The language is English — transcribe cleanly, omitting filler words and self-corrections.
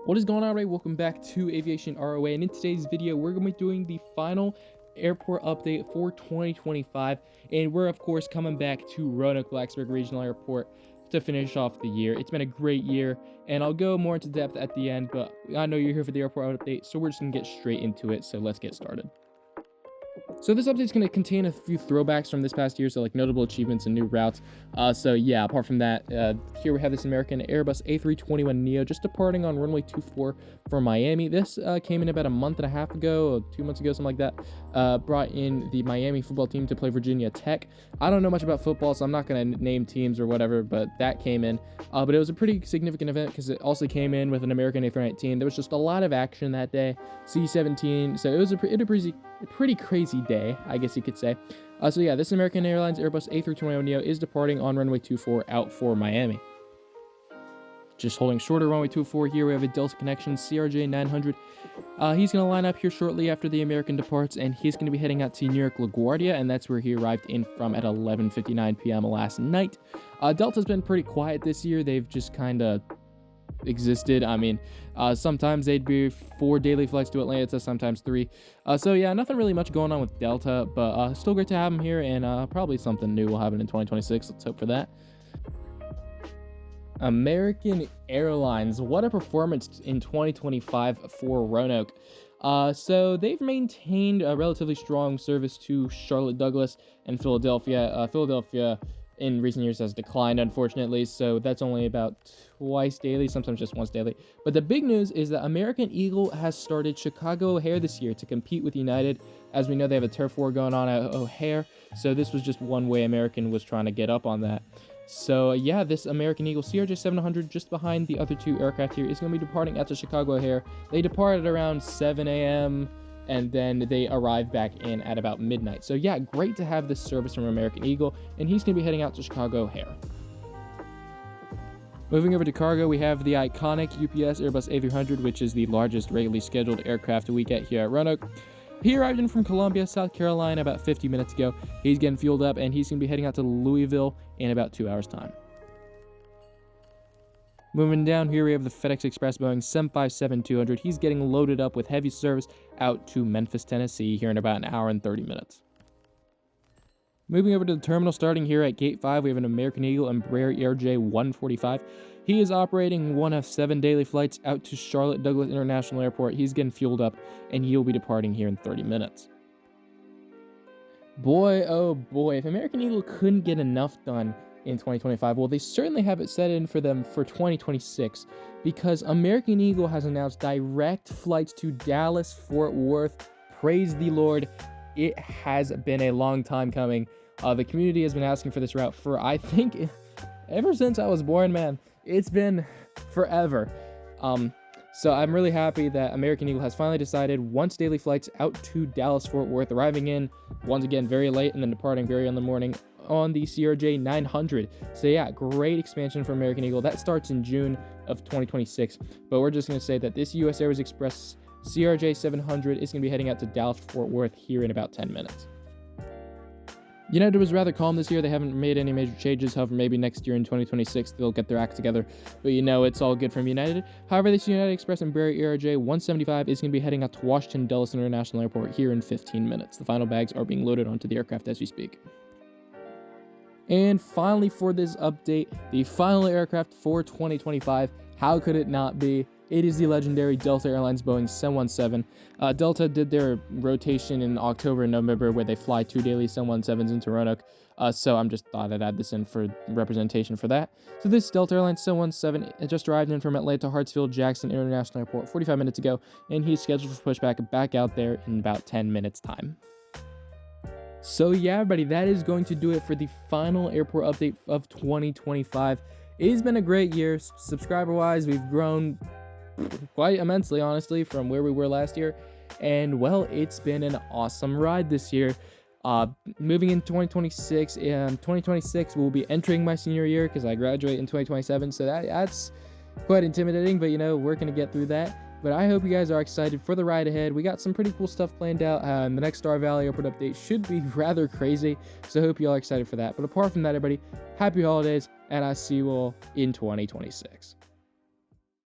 What is going on, everybody? Welcome back to Aviation ROA, and in today's video we're going to be doing the final airport update for 2025, and we're of course coming back to Roanoke-Blacksburg Regional Airport to finish off the year. It's been a great year, and I'll go more into depth at the end, but I know you're here for the airport update, so we're just going to get straight into it, so let's get started. So this update is going to contain a few throwbacks from this past year, so like notable achievements and new routes. So yeah, apart from that, here we have this American Airbus A321neo just departing on runway 24 for Miami. This came in about a month and a half ago, or 2 months ago, something like that. Brought in the Miami football team to play Virginia Tech. I don't know much about football, so I'm not going to name teams or whatever, but that came in. But it was a pretty significant event because it also came in with an American A319. There was just a lot of action that day. C-17, so it was a pretty crazy day, I guess you could say. So yeah, this American Airlines Airbus A321neo is departing on runway 24 out for Miami. Just holding shorter runway 24 here, we have a Delta connection CRJ 900. He's going to line up here shortly after the American departs, and he's going to be heading out to New York LaGuardia, and that's where he arrived in from at 11:59 p.m. last night. Delta's been pretty quiet this year. They've just kind of existed. I mean, sometimes they'd be 4 daily flights to Atlanta, sometimes 3. So yeah, nothing really much going on with Delta, but still great to have them here, and probably something new will happen in 2026. Let's hope for that. American Airlines, what a performance in 2025 for Roanoke. So they've maintained a relatively strong service to Charlotte Douglas and Philadelphia. Philadelphia in recent years has declined, unfortunately, so that's only about twice daily, sometimes just once daily. But the big news is that American Eagle has started Chicago O'Hare this year to compete with United. As we know, they have a turf war going on at O'Hare, so this was just one way American was trying to get up on that. So yeah, this American Eagle CRJ 700, just behind the other 2 aircraft here, is going to be departing at the Chicago O'Hare. They departed around 7 a.m., and then they arrive back in at about midnight. So yeah, great to have this service from American Eagle, and he's going to be heading out to Chicago O'Hare. Moving over to cargo, we have the iconic UPS Airbus A300, which is the largest regularly scheduled aircraft we get here at Roanoke. He arrived in from Columbia, South Carolina about 50 minutes ago. He's getting fueled up, and he's going to be heading out to Louisville in about 2 hours' time. Moving down here, we have the FedEx Express Boeing 757-200. He's getting loaded up with heavy service out to Memphis, Tennessee here in about an hour and 30 minutes. Moving over to the terminal, starting here at Gate 5, we have an American Eagle Embraer ERJ-145. He is operating one of 7 daily flights out to Charlotte Douglas International Airport. He's getting fueled up, and he'll be departing here in 30 minutes. Boy, oh boy, if American Eagle couldn't get enough done in 2025, well, they certainly have it set in for them for 2026, because American Eagle has announced direct flights to Dallas, Fort Worth. Praise the Lord. It has been a long time coming. The community has been asking for this route for, I think, ever since I was born, man. It's been forever. So I'm really happy that American Eagle has finally decided once daily flights out to Dallas, Fort Worth, arriving in once again very late and then departing very early in the morning on the CRJ 900. So yeah, great expansion for American Eagle. That starts in June of 2026. But we're just going to say that this US Airways Express CRJ 700 is going to be heading out to Dallas, Fort Worth here in about 10 minutes. United was rather calm this year. They haven't made any major changes. However, maybe next year in 2026, they'll get their act together. But you know, it's all good from United. However, this United Express Embraer ERJ 175 is going to be heading out to Washington Dulles International Airport here in 15 minutes. The final bags are being loaded onto the aircraft as we speak. And finally, for this update, the final aircraft for 2025. How could it not be? It is the legendary Delta Airlines Boeing 717. Delta did their rotation in October and November where they fly 2 daily 717s into Roanoke. So I'm just thought I'd add this in for representation for that. So this Delta Airlines 717 just arrived in from Atlanta Hartsfield Jackson International Airport 45 minutes ago, and he's scheduled for pushback back out there in about 10 minutes time. So yeah, everybody, that is going to do it for the final airport update of 2025. It has been a great year. Subscriber-wise, we've grown quite immensely, honestly, from where we were last year. And, well, it's been an awesome ride this year. Moving into 2026, and 2026 we'll be entering my senior year because I graduate in 2027. So that's quite intimidating, but, you know, we're going to get through that. But I hope you guys are excited for the ride ahead. We got some pretty cool stuff planned out. The next Star Valley Airport update should be rather crazy, so I hope you all are excited for that. But apart from that, everybody, happy holidays, and I'll see you all in 2026.